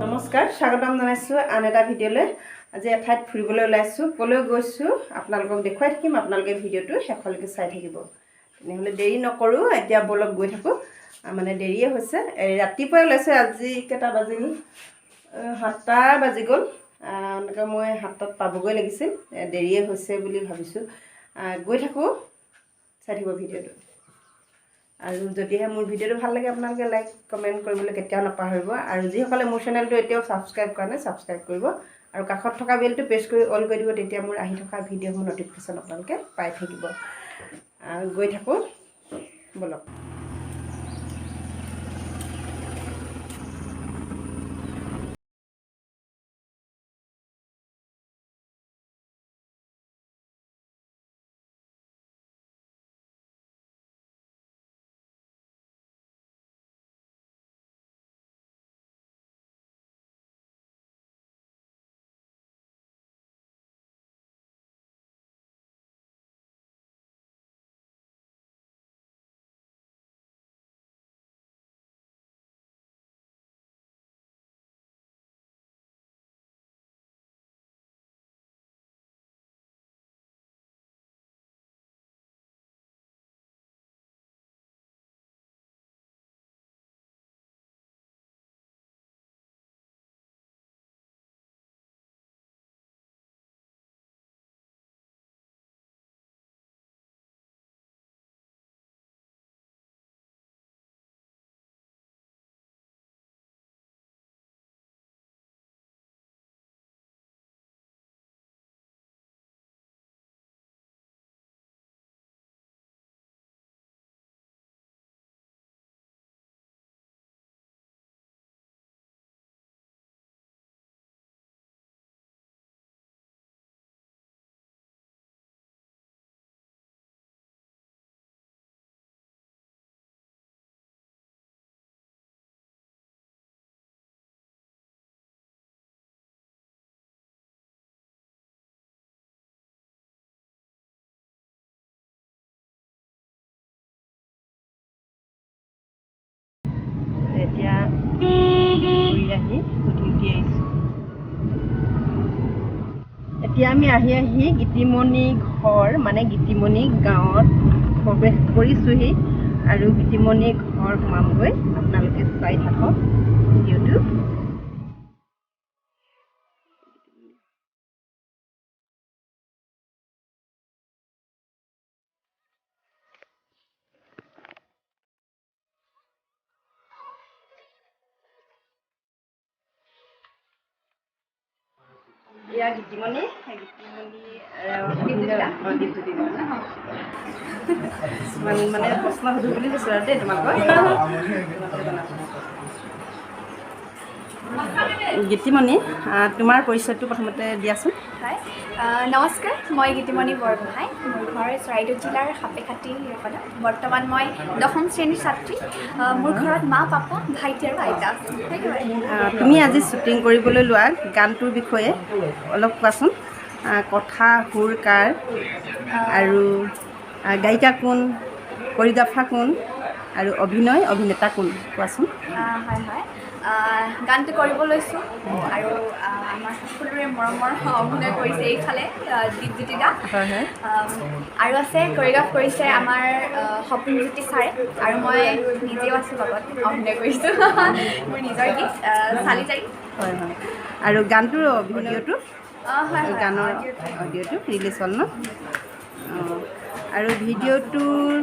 নমস্কাৰ, স্বাগতম জনাইছোঁ আন এটা ভিডিঅ'লৈ। আজি এঠাইত ফুৰিবলৈ ওলাইছোঁ। ক'লৈ গৈছোঁ আপোনালোকক দেখুৱাই থাকিম। আপোনালোকে ভিডিঅ'টো শেষলৈকে চাই থাকিব। তেনেহ'লে দেৰি নকৰোঁ, এতিয়া বলক গৈ থাকোঁ। মানে দেৰিয়ে হৈছে, ৰাতিপুৱাই ওলাইছোঁ। আজি কেইটা বাজিল? 7টা বাজি গ'ল। এনেকৈ মই 7টাত পাবগৈ লাগিছিল। দেৰিয়ে হৈছে বুলি ভাবিছোঁ। গৈ থাকোঁ, চাই থাকিব ভিডিঅ'টো। আৰু যদিহে মোৰ ভিডিঅ'টো ভাল লাগে আপোনালোকে লাইক কমেণ্ট কৰিবলৈ কেতিয়াও নাপাহৰিব। আৰু যিসকলে মোৰ চেনেলটো এতিয়াও ছাবস্ক্ৰাইব কৰা নাই ছাবস্ক্ৰাইব কৰিব। আৰু কাষত থকা বেলটো প্ৰেছ কৰি অল কৰি দিব, তেতিয়া মোৰ আহি থকা ভিডিঅ'বোৰ ন'টিফিকেশ্যন আপোনালোকে পাই থাকিব। গৈ থাকোঁ, বলক। এতিয়া ঘূৰি আহি উঠি আহিছোঁ। এতিয়া আমি আহি গীতিমণি ঘৰ মানে গীতিমণি গাঁৱত প্ৰৱেশ কৰিছোঁহি। আৰু গীতিমণি ঘৰ সোমামগৈ। আপোনালোকে চাই থাকক ভিডিঅ'টো। এয়া গীতিমণি মানে প্ৰশ্ন সুধো বুলি কৈছোঁ আৰু দেই তোমালোকক। গীতিমণি, তোমাৰ পৰিচয়টো প্ৰথমতে দিয়াচোন। হয়, নমস্কাৰ, মই গীতিমণি বৰগোহাঁই। মোৰ ঘৰ চৰাইদেউ জিলাৰ সাপেখাতি হিৰকণত। বৰ্তমান মই 10ম শ্ৰেণীৰ ছাত্ৰী। মোৰ ঘৰত মা, পাপা, ভাইটি আৰু আইতা আছে। তুমি আজি শ্বুটিং কৰিবলৈ লোৱা গানটোৰ বিষয়ে অলপ কোৱাচোন। কথা সুৰ কাৰ আৰু গায়িকা কোন, কৰিগ্ৰাফাৰ কোন আৰু অভিনেতা কোন, কোৱাচোন। হয় হয়, গানটো কৰিব লৈছোঁ আৰু আমাৰ সকলোৰে মৰমৰ অভিনয় কৰিছে এইফালে দীপজ্যোতি দা। হয় হয়। আৰু আছে কৰিগ্ৰাফ কৰিছে আমাৰ সপোনজ্যোতি ছাৰে। আৰু মই নিজেও আছোঁ লগত, অভিনয় কৰিছোঁ। মোৰ নিজৰ গীত চালিজাৰি। হয় হয়। আৰু গানটোৰ ভিডিঅ'টো, হয় গানৰ অডিঅ'টো ৰিলিজ হ'ল ন? আৰু ভিডিঅ'টোৰ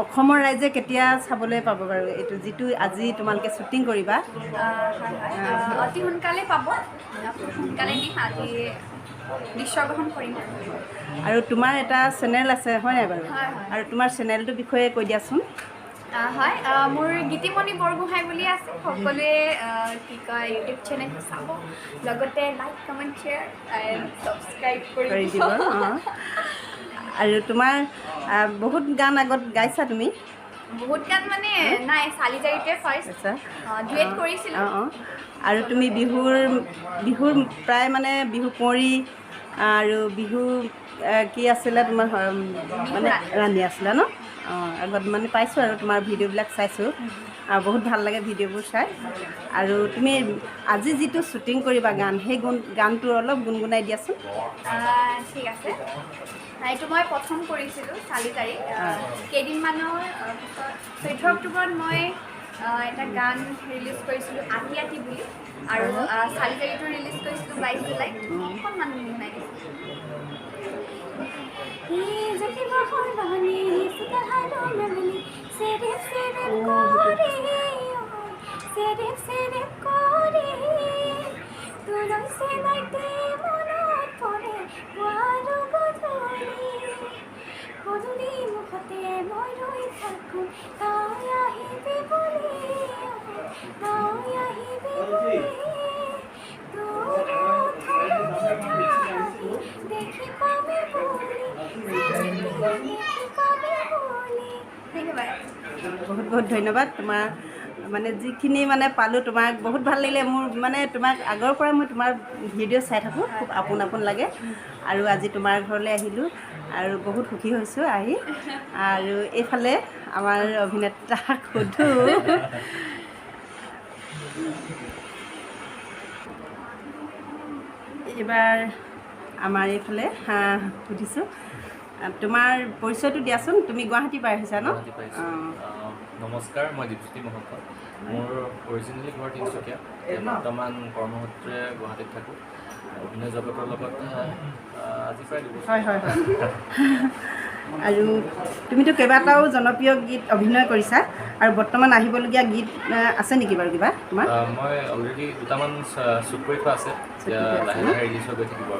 অসমৰ ৰাইজে কেতিয়া চাবলৈ পাব বাৰু? এইটো যিটো আজি তোমালোকে শ্বুটিং কৰিবা। অতি সোনকালে পাব, সোনকালে দিম। আজি দৃশ্যগ্ৰহণ কৰিম। আৰু তোমাৰ এটা চেনেল আছে হয় নাই বাৰু? হয় হয়। আৰু তোমাৰ চেনেলটোৰ বিষয়ে কৈ দিয়াচোন। হয় মোৰ গীতিমণি বৰগোহাঁই বুলি আছে সকলোৱে কি কয় ইউটিউব চেনেলটো চাব লগতে like comment share and subscribe কৰি কৰি দিব দিব আৰু তোমাৰ বহুত গান আগত গাইছা তুমি বহুত গান মানে নাই চালিজাৰিতে ফাৰ্ষ্ট আচ্ছা ডুৱেট কৰিছিলোঁ অঁ আৰু তুমি বিহুৰ প্ৰায় মানে বিহু কুঁৱৰী আৰু বিহু কি আছিলে তোমাৰ মানে ৰান্ধি আছিলে ন অঁ আগত মানে পাইছোঁ আৰু তোমাৰ ভিডিঅ'বিলাক চাইছোঁ আৰু বহুত ভাল লাগে ভিডিঅ'বোৰ চাই আৰু তুমি আজি যিটো শ্বুটিং কৰিবা গান সেই গানটো অলপ গুণগুণাই দিয়াচোন ঠিক আছে এইটো মই প্ৰথম কৰিছিলোঁ চালিজাৰি কেইদিনমানৰ পিছত 14 অক্টোবৰত মই এটা গান ৰিলিজ কৰিছিলোঁ আতি আতি বুলি আৰু চালিজাৰিটো ৰিলিজ কৰিছিলোঁ 22 জুলাইত অকণমান গুণগুণাই বহুত বহুত ধন্যবাদ তোমাৰ মানে যিখিনি মানে পালোঁ তোমাক বহুত ভাল লাগিলে মোৰ মানে তোমাক আগৰ পৰা মই তোমাৰ ভিডিঅ' চাই থাকোঁ খুব আপোন আপোন লাগে আৰু আজি তোমাৰ ঘৰলৈ আহিলোঁ আৰু বহুত সুখী হৈছোঁ আহি আৰু এইফালে আমাৰ অভিনেতাক সোধোঁ এইবাৰ আমাৰ এইফালে সুধিছোঁ তোমাৰ পৰিচয়টো দিয়াচোন তুমি গুৱাহাটীৰ পৰা আহিছা ন নমস্কাৰ মই দীপজ্যোতি মহন্ত মোৰ অৰিজিনেলি ঘৰ তিনিচুকীয়া বৰ্তমান কৰ্মসূত্ৰে গুৱাহাটীত থাকোঁ অভিনয় জগতৰ লগত আজি প্ৰায় 2 বছৰ হয় হয় হয় আৰু তুমিতো কেইবাটাও জনপ্ৰিয় গীত অভিনয় কৰিছা আৰু বৰ্তমান আহিবলগীয়া গীত আছে নেকি বাৰু কিবা তোমাৰ মই অলৰেডি দুটামান শ্বুট কৰি থোৱা আছে এতিয়া লাহে লাহে ৰিলিজ হৈ গৈ থাকিব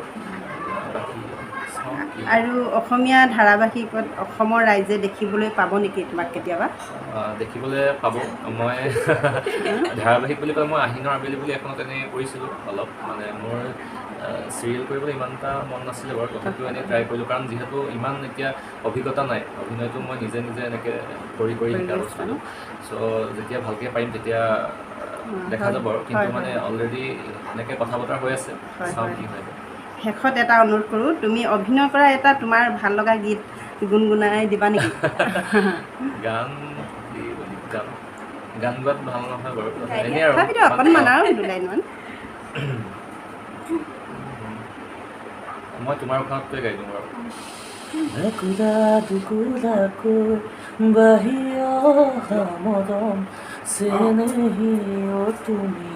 আৰু অসমীয়া ধাৰাবাহিকত অসমৰ ৰাইজে দেখিবলৈ পাব নেকি তোমাক কেতিয়াবা দেখিবলৈ পাব মই ধাৰাবাহিক বুলি কয় মই আহিনৰ আবেলি বুলি এখনত এনেই কৰিছিলোঁ অলপ মানে মোৰ চিৰিয়েল কৰিবলৈ ইমান এটা মন নাছিলে বাৰু তথাপিও এনেই ট্ৰাই কৰিলোঁ কাৰণ যিহেতু ইমান এতিয়া অভিজ্ঞতা নাই অভিনয়টো মই নিজে নিজে এনেকৈ কৰি শিকা বস্তুটো চ' যেতিয়া ভালকৈ পাৰিম তেতিয়া দেখা যাব আৰু কিন্তু মানে অলৰেডি এনেকৈ কথা বতৰা হৈ আছে চাওঁ কি হয় শেষত এটা অনুৰোধ কৰোঁ তুমি অভিনয় কৰা এটা তোমাৰ ভাল লগা গীত গুণগুণাই দিবা নেকি গান গোৱাত ভাল নহয় বাৰু এনেই আৰু তথাপিতো অকণমান আৰু দুলাইনমান মই তোমাৰ উশাহটোৱে গাই দিওঁ বাৰু একুৰা দুকুৰাকৈ বাঢ়ি অহা মৰম চেনেহীও তুমি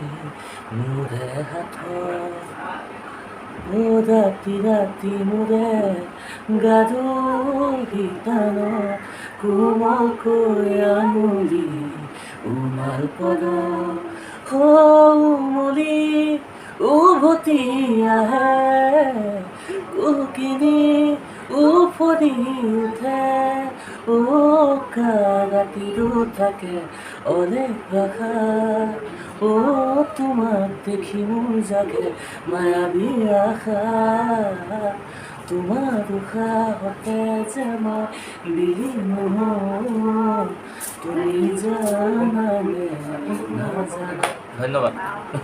মোৰে হাতত ৰাতি ৰাতি মোৰে গাৰুহি টানত কোমলকৈ আঙুলি উমাল পদ উমলি উভতি আহে কুকিনি উফৰি উঠে ৰাতিৰো থাকে অনেক ভাষা তোমাক দেখি মোৰ জাগে মায়াবী আশা তোমাৰ উশাহতে যে মই বিলীন হওঁ তুমি জানানে নাজানা ধন্যবাদ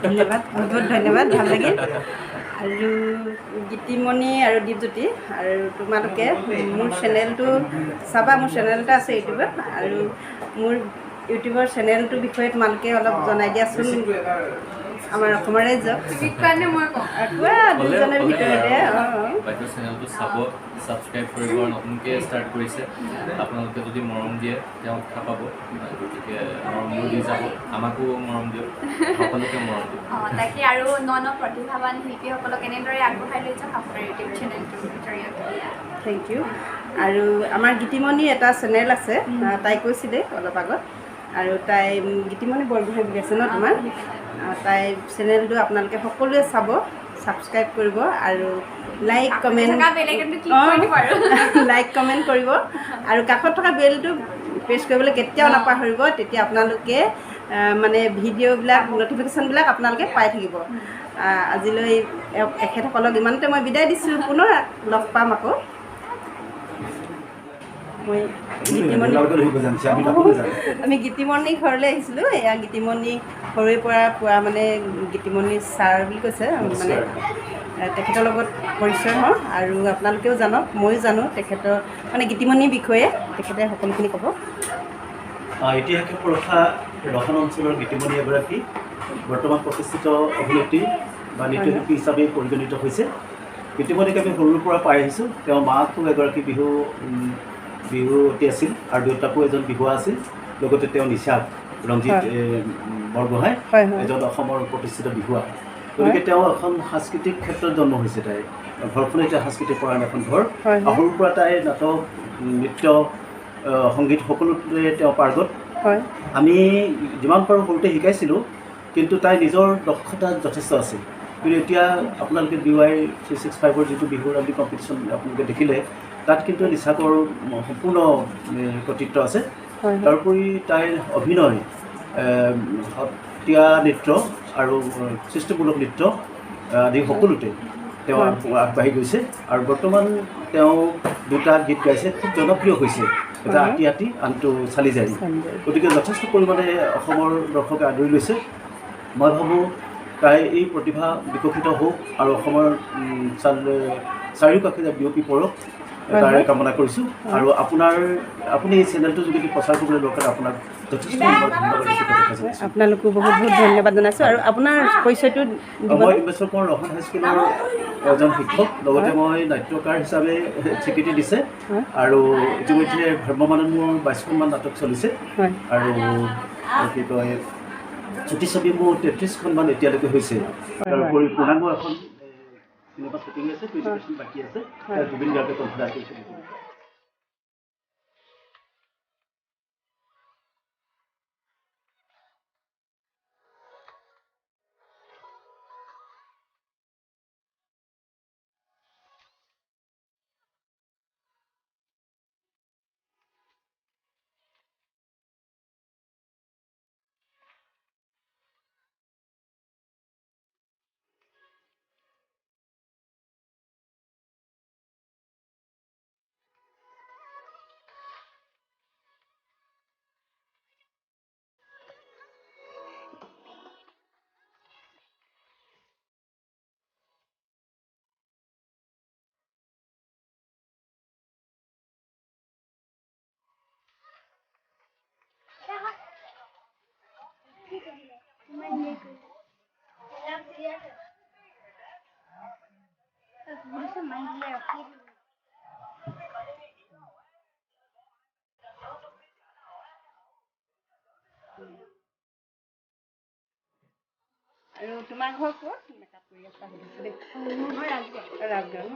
ধন্যবাদ বহুত বহুত ধন্যবাদ ভাল লাগিল আৰু গীতিমণি আৰু দীপজ্যোতি আৰু তোমালোকে মোৰ চেনেলটো চাবা মোৰ চেনেল এটা আছে ইউটিউবত আৰু মোৰ ইউটিউবৰ চেনেলটোৰ বিষয়ে তোমালোকে অলপ জনাই দিয়াচোন আমাৰ অসমৰ ৰাইজক দুজনৰ ভিতৰতে বাইদেউ চেনেলটো চাব ছাবস্ক্ৰাইব কৰিব আৰু নতুনকৈ ষ্টাৰ্ট কৰিছে আপোনালোকে যদি মৰম দিয়ে তেওঁ উৎসাহ পাব গতিকে মৰমবোৰ দি যাব আমাকো মৰম দিয়ক সকলোকে মৰম দিয়ক তাকে আৰু ন প্ৰতিভাৱান শিল্পীসকলক এনেদৰে আগবঢ়াই লৈ যাওক আপোনাৰ ইউটিউব চেনেলটোৰ জৰিয়তে থেংক ইউ আৰু আমাৰ গীতিমণিৰ এটা চেনেল আছে তাই কৈছিলে অলপ আগত আৰু তাই গীতিমণি বৰগোহাঁই বুলি আছে ন তোমাৰ তাই চেনেলটো আপোনালোকে সকলোৱে চাব ছাবস্ক্ৰাইব কৰিব আৰু লাইক কমেণ্ট কৰিব আৰু কাষত থকা বেলটো প্ৰেছ কৰিবলৈ কেতিয়াও নাপাহৰিব, তেতিয়া আপোনালোকে মানে ভিডিঅ'বিলাক ন'টিফিকেশ্যনবিলাক আপোনালোকে পাই থাকিব। আজিলৈ এখেতসকলক ইমানতে মই বিদায় দিছোঁ, পুনৰ লগ পাম আকৌ। মই আমি গীতিমণি ঘৰলৈ আহিছিলোঁ। এয়া গীতিমণি সৰুৰে পৰা পোৱা মানে গীতিমণি ছাৰ বুলি কৈছে, মানে তেখেতৰ লগত পৰিচয় হওঁ আৰু আপোনালোকেও জানক, ময়ো জানো তেখেতৰ মানে গীতিমণিৰ বিষয়ে তেখেতে সকলোখিনি ক'ব। ঐতিহাসিক প্ৰথা ৰহন অঞ্চলৰ গীতিমণি এগৰাকী বৰ্তমান প্ৰতিষ্ঠিত অভিনেত্ৰী বা নৃত্যশিল্পী হিচাপে পৰিগণিত হৈছে। গীতিমণিক আমি সৰুৰ পৰা পাই আহিছোঁ। তেওঁ মাকো এগৰাকী বিহুৱতী আছিল আৰু দেউতাকো এজন বিহুৱা আছিল। লগতে তেওঁ নিচাক ৰঞ্জিত বৰগোহাঁই এজন অসমৰ প্ৰতিষ্ঠিত বিহুৱা। গতিকে তেওঁ এখন সাংস্কৃতিক ক্ষেত্ৰত জন্ম হৈছে। তাই ঘৰখন এতিয়া সাংস্কৃতিক পৰায়ণ এখন ঘৰ। সৰুৰ পৰা তাই নাটক, নৃত্য, সংগীত সকলোতে তেওঁ পাৰ্গত। আমি যিমান পাৰোঁ সৰুতে শিকাইছিলোঁ, কিন্তু তাই নিজৰ দক্ষতা যথেষ্ট আছিল। কিন্তু এতিয়া আপোনালোকে BY 365ৰ যিটো বিহু ৰান্ধি কম্পিটিশ্যন আপোনালোকে দেখিলে, তাত কিন্তু নিচাকৰ সম্পূৰ্ণ কৰ্তৃত্ব আছে। তাৰোপৰি তাইৰ অভিনয়, সত্ৰীয়া নৃত্য আৰু সৃষ্টিমূলক নৃত্য আদি সকলোতে তেওঁ আগবাঢ়ি গৈছে। আৰু বৰ্তমান তেওঁ দুটা গীত গাইছে, খুব জনপ্ৰিয় হৈছে, এটা আতি আতি, আনটো চালি জাৰি। গতিকে যথেষ্ট পৰিমাণে অসমৰ দৰ্শকে আদৰি লৈছে। মই ভাবোঁ তাই এই প্ৰতিভা বিকশিত হওক আৰু অসমৰ চাৰিওকাষে বিয়পি পৰক, তাৰে কামনা কৰিছোঁ। আৰু আপুনি এই চেনেলটোৰ যোগেদি প্ৰচাৰ কৰিবলৈ দৰকাৰ, আপোনাক যথেষ্ট আপোনালোকো বহুত বহুত ধন্যবাদ জনাইছোঁ। আৰু আপোনাৰ পৰিচয়টো মই ইমেশ্বৰ কোঁৱৰ ৰহন হাইস্কুলৰ এজন শিক্ষক, লগতে মই নাট্যকাৰ হিচাপে স্বীকৃতি দিছে। আৰু ইতিমধ্যে ভ্ৰাম্যমানত মোৰ 22খনমান নাটক চলিছে। আৰু কি কয় ছুটি মোৰ 33খনমান এতিয়ালৈকে হৈছে। তাৰোপৰি পূৰ্ণাংগ এখন চিনেমা শ্বুটিং আছে, প্ৰিপাৰেশ্যন বাকী আছে, জুবিন গাৰ্গে কনফিডাৰ কৰিছে। আৰু তোমাৰ ঘৰ ক'ত? মেকআপ কৰি আছা ৰাজগড় ন?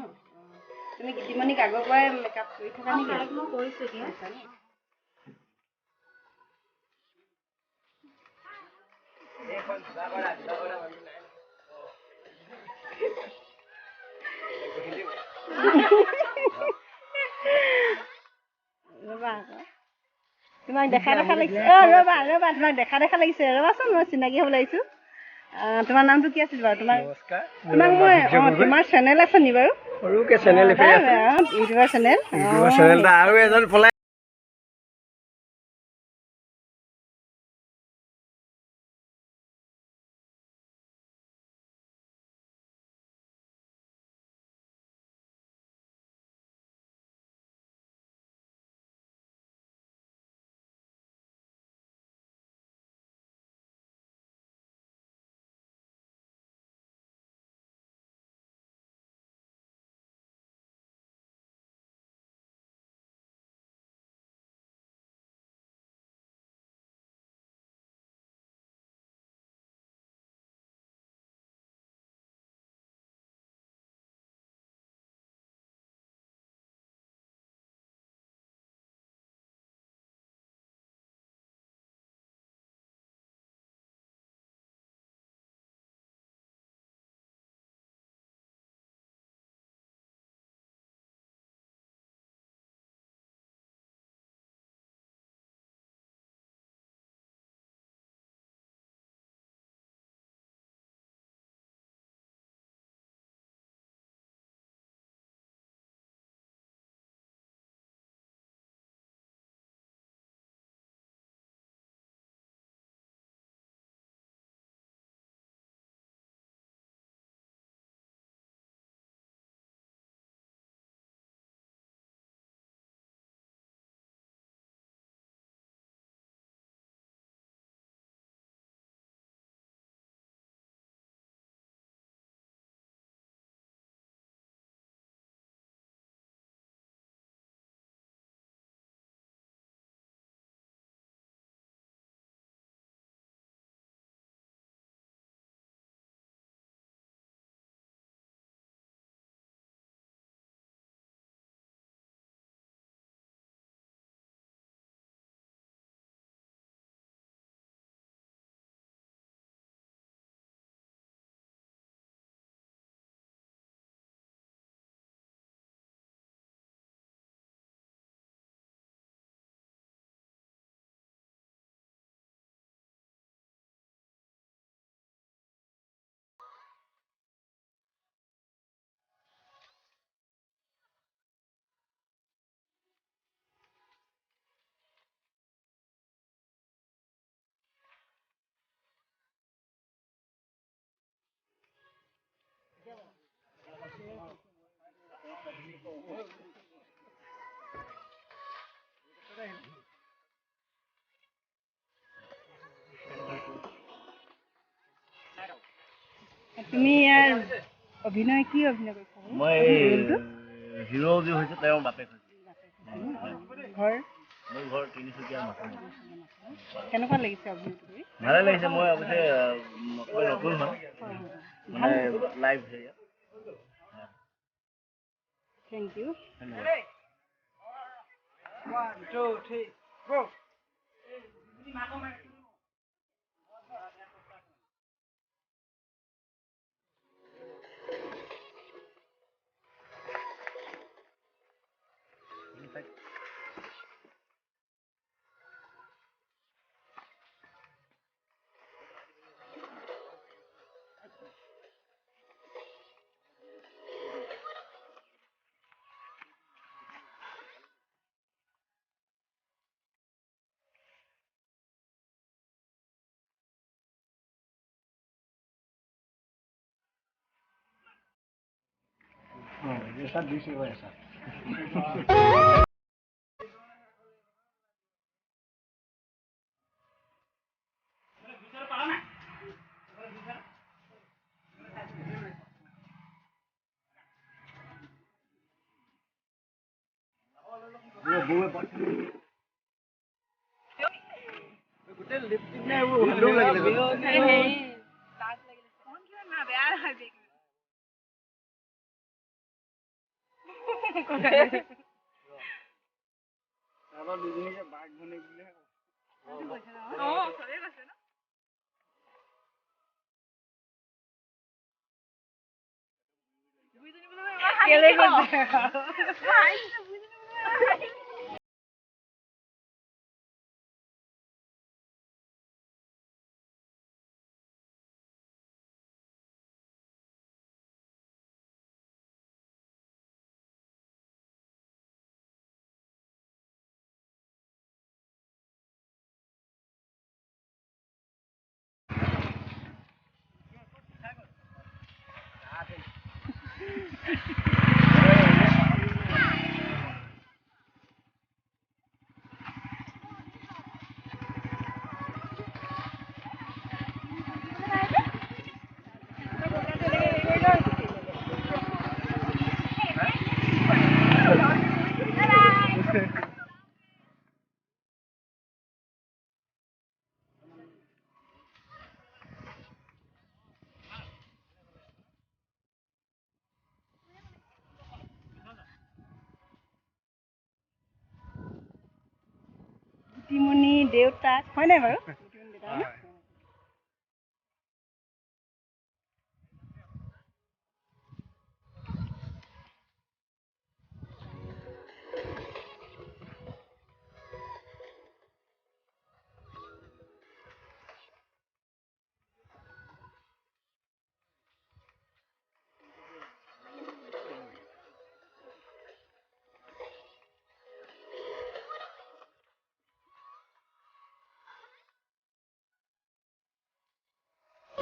তুমি গীতিমণিক আগৰ পৰাই মেকআপ কৰি থকা নেকি? মই কৰিছোঁ এতিয়া। ৰ'বা আকৌ, তোমাক দেখা লাগিছে। ৰ'বা তোমাক দেখা লাগিছে, ৰ'বাচোন, মই চিনাকি হ'ব লাগিছোঁ। তোমাৰ নামটো কি আছিল বাৰু? তোমাক মই তোমাৰ চেনেল আছে নি বাৰু? সৰুকে চেনেল ইউটিউবৰ চেনেল আৰু এজন পলাই অভিনয় কি অভিনয় কৰিছে মই হিৰো যি হৈছে তেওঁৰ বাপেক হৈছে ঘৰ মোৰ ঘৰ তিনিচুকীয়া মাথা কেনেকুৱা লাগিছে অভিনয়টো কৰি ভালে লাগিছে মই অৱশ্যে নতুন হয় মানে লাইভ হেৰিয়াত থেংক ইউ জ্যোতিমণি দেউতাক হয় নাই বাৰু জ্যোতিমণি দেউতাক